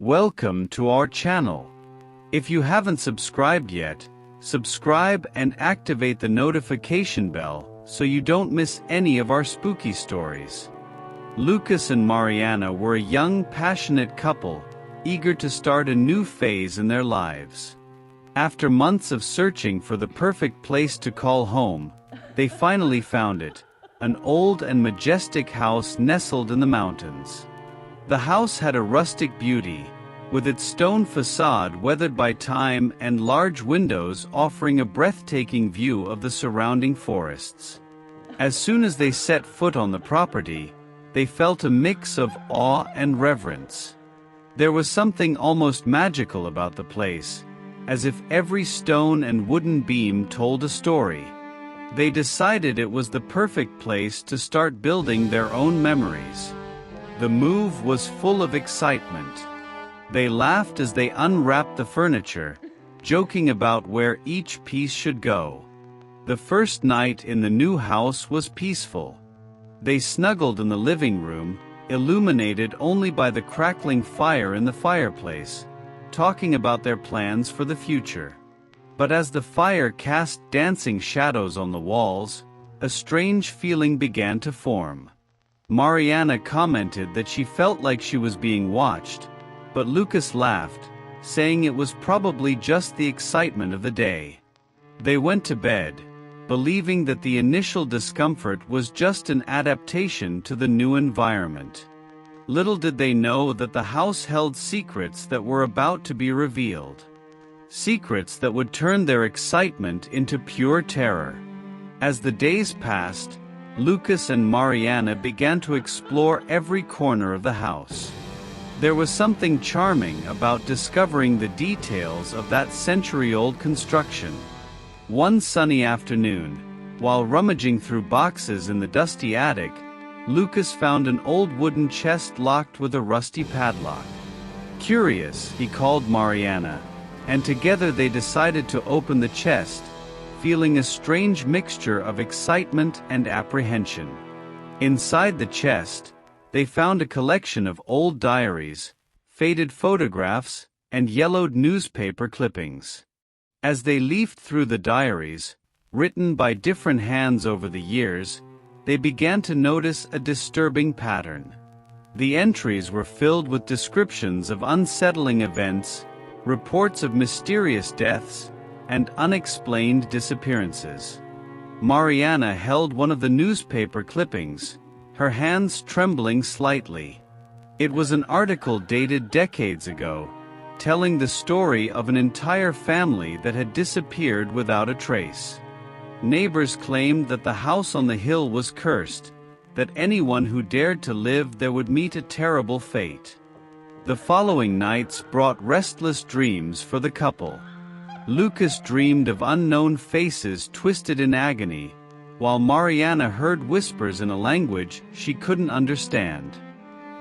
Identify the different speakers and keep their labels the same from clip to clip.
Speaker 1: Welcome to our channel. If you haven't subscribed yet, subscribe and activate the notification bell so you don't miss any of our spooky stories. Lucas and Mariana were a young, passionate couple, eager to start a new phase in their lives. After months of searching for the perfect place to call home, they finally found it, an old and majestic house nestled in the mountains. The house had a rustic beauty, with its stone facade weathered by time and large windows offering a breathtaking view of the surrounding forests. As soon as they set foot on the property, they felt a mix of awe and reverence. There was something almost magical about the place, as if every stone and wooden beam told a story. They decided it was the perfect place to start building their own memories. The move was full of excitement. They laughed as they unwrapped the furniture, joking about where each piece should go. The first night in the new house was peaceful. They snuggled in the living room, illuminated only by the crackling fire in the fireplace, talking about their plans for the future. But as the fire cast dancing shadows on the walls, a strange feeling began to form. Mariana commented that she felt like she was being watched, but Lucas laughed, saying it was probably just the excitement of the day. They went to bed, believing that the initial discomfort was just an adaptation to the new environment. Little did they know that the house held secrets that were about to be revealed. Secrets that would turn their excitement into pure terror. As the days passed, Lucas and Mariana began to explore every corner of the house. There was something charming about discovering the details of that century-old construction. One sunny afternoon, while rummaging through boxes in the dusty attic, Lucas found an old wooden chest locked with a rusty padlock. Curious, he called Mariana, and together they decided to open the chest, feeling a strange mixture of excitement and apprehension. Inside the chest, they found a collection of old diaries, faded photographs, and yellowed newspaper clippings. As they leafed through the diaries, written by different hands over the years, they began to notice a disturbing pattern. The entries were filled with descriptions of unsettling events, reports of mysterious deaths, and unexplained disappearances. Mariana held one of the newspaper clippings, her hands trembling slightly. It was an article dated decades ago, telling the story of an entire family that had disappeared without a trace. Neighbors claimed that the house on the hill was cursed, that anyone who dared to live there would meet a terrible fate. The following nights brought restless dreams for the couple. Lucas dreamed of unknown faces twisted in agony, while Mariana heard whispers in a language she couldn't understand.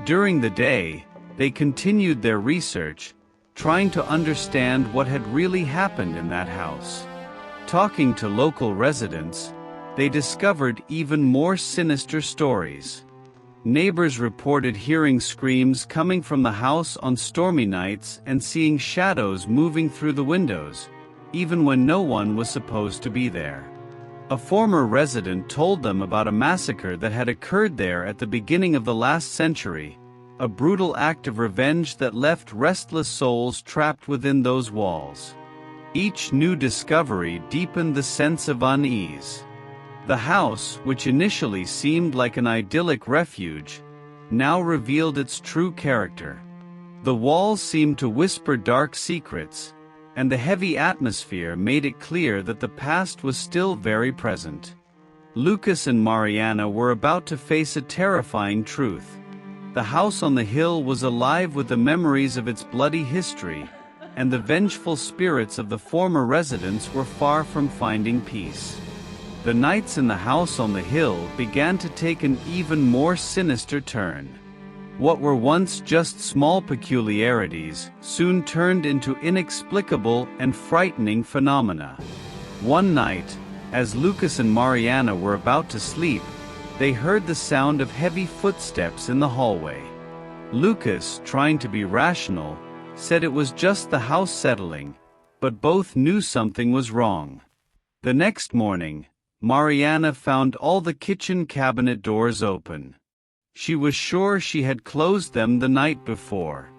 Speaker 1: During the day, they continued their research, trying to understand what had really happened in that house. Talking to local residents, they discovered even more sinister stories. Neighbors reported hearing screams coming from the house on stormy nights and seeing shadows moving through the windows, even when no one was supposed to be there. A former resident told them about a massacre that had occurred there at the beginning of the last century, a brutal act of revenge that left restless souls trapped within those walls. Each new discovery deepened the sense of unease. The house, which initially seemed like an idyllic refuge, now revealed its true character. The walls seemed to whisper dark secrets, and the heavy atmosphere made it clear that the past was still very present. Lucas and Mariana were about to face a terrifying truth. The house on the hill was alive with the memories of its bloody history, and the vengeful spirits of the former residents were far from finding peace. The nights in the house on the hill began to take an even more sinister turn. What were once just small peculiarities soon turned into inexplicable and frightening phenomena. One night, as Lucas and Mariana were about to sleep, they heard the sound of heavy footsteps in the hallway. Lucas, trying to be rational, said it was just the house settling, but both knew something was wrong. The next morning, Mariana found all the kitchen cabinet doors open. She was sure she had closed them the night before.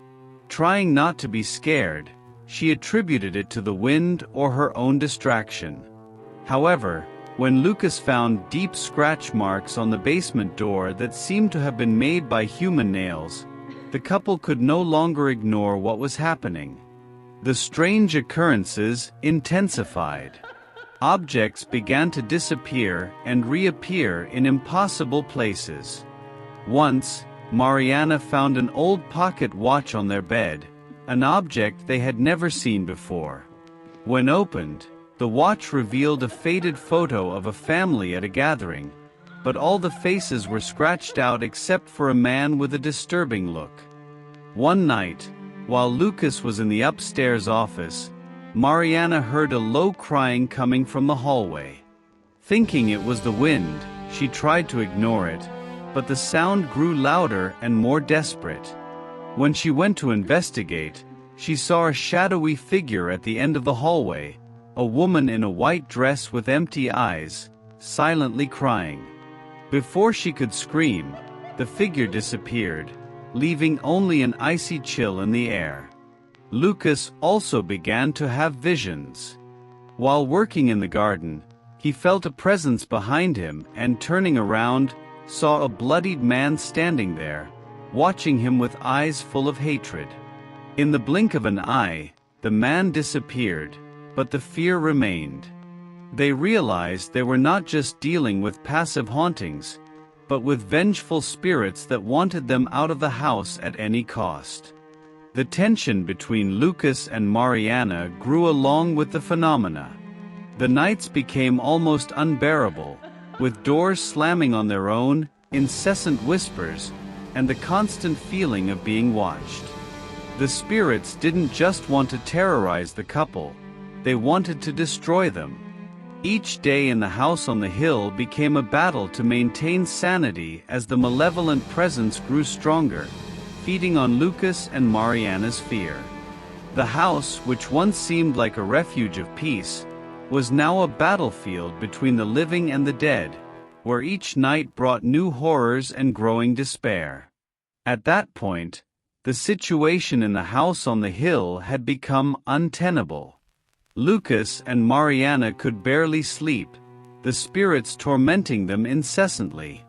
Speaker 1: Trying not to be scared, she attributed it to the wind or her own distraction. However, when Lucas found deep scratch marks on the basement door that seemed to have been made by human nails, the couple could no longer ignore what was happening. The strange occurrences intensified. Objects began to disappear and reappear in impossible places. Once, Mariana found an old pocket watch on their bed, an object they had never seen before. When opened, the watch revealed a faded photo of a family at a gathering, but all the faces were scratched out except for a man with a disturbing look. One night, while Lucas was in the upstairs office, Mariana heard a low crying coming from the hallway. Thinking it was the wind, she tried to ignore it, but the sound grew louder and more desperate. When she went to investigate, she saw a shadowy figure at the end of the hallway, a woman in a white dress with empty eyes, silently crying. Before she could scream, the figure disappeared, leaving only an icy chill in the air. Lucas also began to have visions. While working in the garden, he felt a presence behind him and, turning around, saw a bloodied man standing there, watching him with eyes full of hatred. In the blink of an eye, the man disappeared, but the fear remained. They realized they were not just dealing with passive hauntings, but with vengeful spirits that wanted them out of the house at any cost. The tension between Lucas and Mariana grew along with the phenomena. The nights became almost unbearable, with doors slamming on their own, incessant whispers, and the constant feeling of being watched. The spirits didn't just want to terrorize the couple, they wanted to destroy them. Each day in the house on the hill became a battle to maintain sanity as the malevolent presence grew stronger, feeding on Lucas and Mariana's fear. The house, which once seemed like a refuge of peace, was now a battlefield between the living and the dead, where each night brought new horrors and growing despair. At that point, the situation in the house on the hill had become untenable. Lucas and Mariana could barely sleep, the spirits tormenting them incessantly.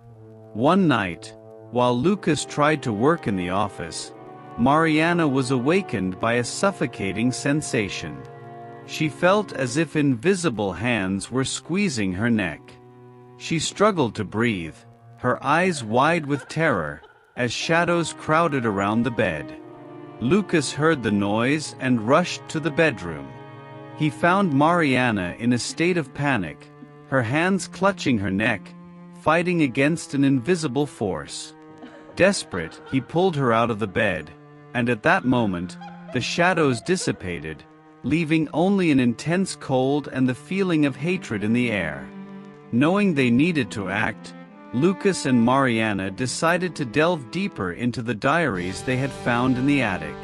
Speaker 1: One night, while Lucas tried to work in the office, Mariana was awakened by a suffocating sensation. She felt as if invisible hands were squeezing her neck. She struggled to breathe, her eyes wide with terror, as shadows crowded around the bed. Lucas heard the noise and rushed to the bedroom. He found Mariana in a state of panic, her hands clutching her neck, fighting against an invisible force. Desperate, he pulled her out of the bed, and at that moment, the shadows dissipated, leaving only an intense cold and the feeling of hatred in the air. Knowing they needed to act, Lucas and Mariana decided to delve deeper into the diaries they had found in the attic.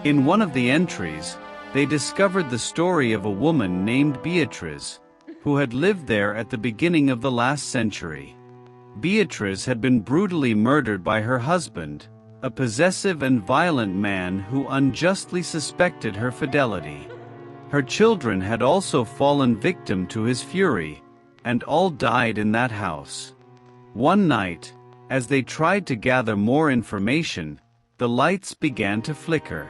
Speaker 1: In one of the entries, they discovered the story of a woman named Beatriz, who had lived there at the beginning of the last century. Beatriz had been brutally murdered by her husband, a possessive and violent man who unjustly suspected her fidelity. Her children had also fallen victim to his fury, and all died in that house. One night, as they tried to gather more information, the lights began to flicker.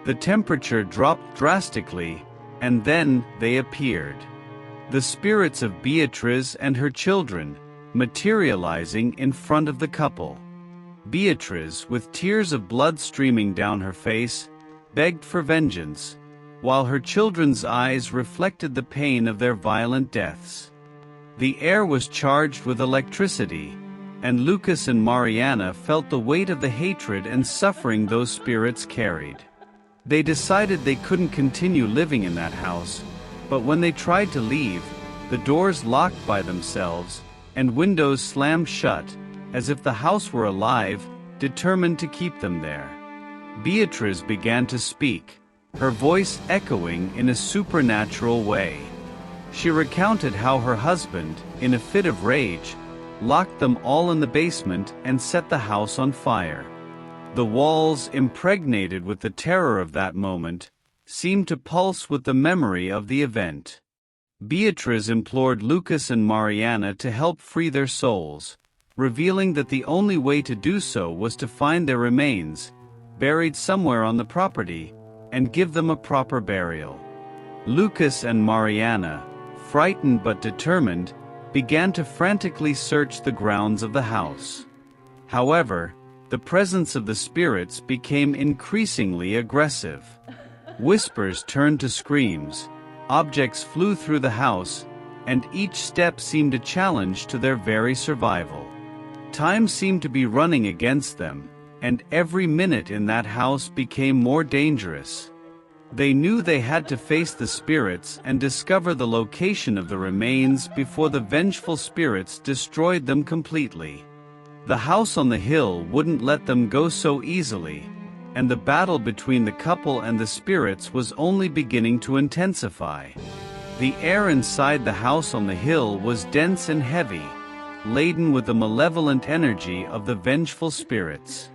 Speaker 1: The temperature dropped drastically, and then they appeared. The spirits of Beatriz and her children, materializing in front of the couple. Beatriz, with tears of blood streaming down her face, begged for vengeance, while her children's eyes reflected the pain of their violent deaths. The air was charged with electricity, and Lucas and Mariana felt the weight of the hatred and suffering those spirits carried. They decided they couldn't continue living in that house, but when they tried to leave, the doors locked by themselves, and windows slammed shut, as if the house were alive, determined to keep them there. Beatriz began to speak, her voice echoing in a supernatural way. She recounted how her husband, in a fit of rage, locked them all in the basement and set the house on fire. The walls, impregnated with the terror of that moment, seemed to pulse with the memory of the event. Beatriz implored Lucas and Mariana to help free their souls, revealing that the only way to do so was to find their remains, buried somewhere on the property, and give them a proper burial. Lucas and Mariana, frightened but determined, began to frantically search the grounds of the house. However, the presence of the spirits became increasingly aggressive. Whispers turned to screams, objects flew through the house, and each step seemed a challenge to their very survival. Time seemed to be running against them, and every minute in that house became more dangerous. They knew they had to face the spirits and discover the location of the remains before the vengeful spirits destroyed them completely. The house on the hill wouldn't let them go so easily, and the battle between the couple and the spirits was only beginning to intensify. The air inside the house on the hill was dense and heavy, laden with the malevolent energy of the vengeful spirits.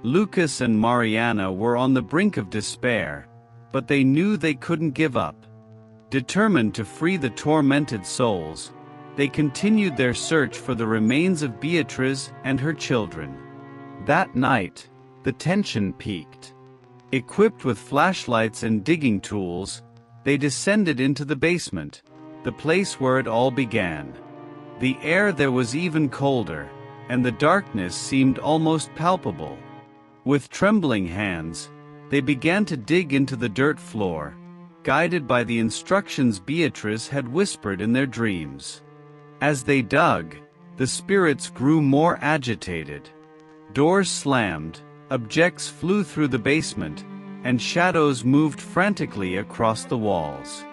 Speaker 1: Lucas and Mariana were on the brink of despair, but they knew they couldn't give up. Determined to free the tormented souls, they continued their search for the remains of Beatriz and her children. That night, the tension peaked. Equipped with flashlights and digging tools, they descended into the basement, the place where it all began. The air there was even colder, and the darkness seemed almost palpable. With trembling hands, they began to dig into the dirt floor, guided by the instructions Beatriz had whispered in their dreams. As they dug, the spirits grew more agitated. Doors slammed, objects flew through the basement, and shadows moved frantically across the walls.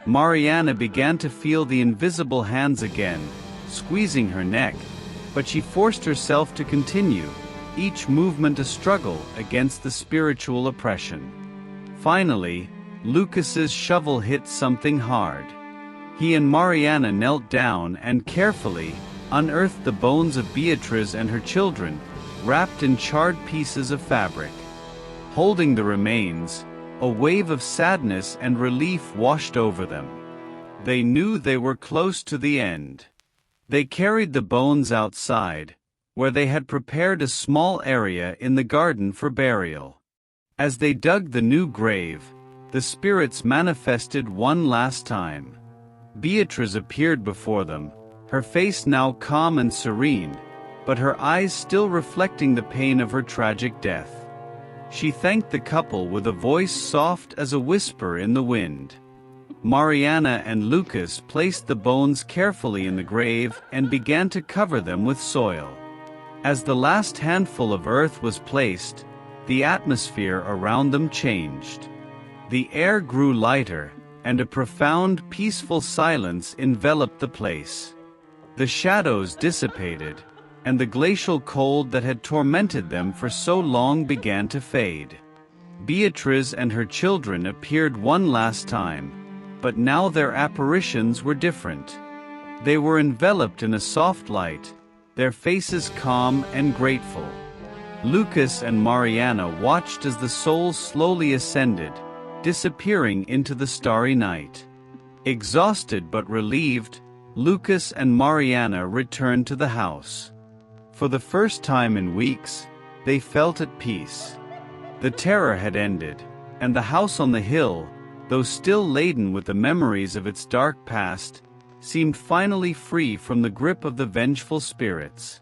Speaker 1: Mariana began to feel the invisible hands again, squeezing her neck, but she forced herself to continue, each movement a struggle against the spiritual oppression. Finally, Lucas's shovel hit something hard. He and Mariana knelt down and carefully unearthed the bones of Beatriz and her children, wrapped in charred pieces of fabric. Holding the remains, a wave of sadness and relief washed over them. They knew they were close to the end. They carried the bones outside, where they had prepared a small area in the garden for burial. As they dug the new grave, the spirits manifested one last time. Beatriz appeared before them, her face now calm and serene, but her eyes still reflecting the pain of her tragic death. She thanked the couple with a voice soft as a whisper in the wind. Mariana and Lucas placed the bones carefully in the grave and began to cover them with soil. As the last handful of earth was placed, the atmosphere around them changed. The air grew lighter, and a profound, peaceful silence enveloped the place. The shadows dissipated, and the glacial cold that had tormented them for so long began to fade. Beatriz and her children appeared one last time, but now their apparitions were different. They were enveloped in a soft light, their faces calm and grateful. Lucas and Mariana watched as the souls slowly ascended, disappearing into the starry night. Exhausted but relieved, Lucas and Mariana returned to the house. For the first time in weeks, they felt at peace. The terror had ended, and the house on the hill, though still laden with the memories of its dark past, seemed finally free from the grip of the vengeful spirits.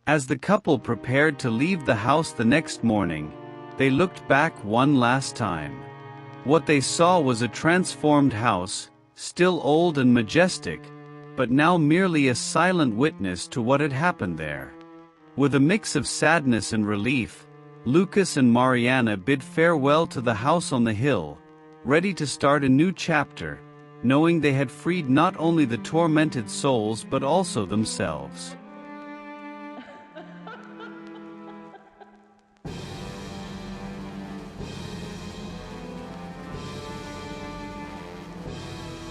Speaker 1: As the couple prepared to leave the house the next morning, they looked back one last time. What they saw was a transformed house, still old and majestic, but now merely a silent witness to what had happened there. With a mix of sadness and relief, Lucas and Mariana bid farewell to the house on the hill, ready to start a new chapter, knowing they had freed not only the tormented souls but also themselves.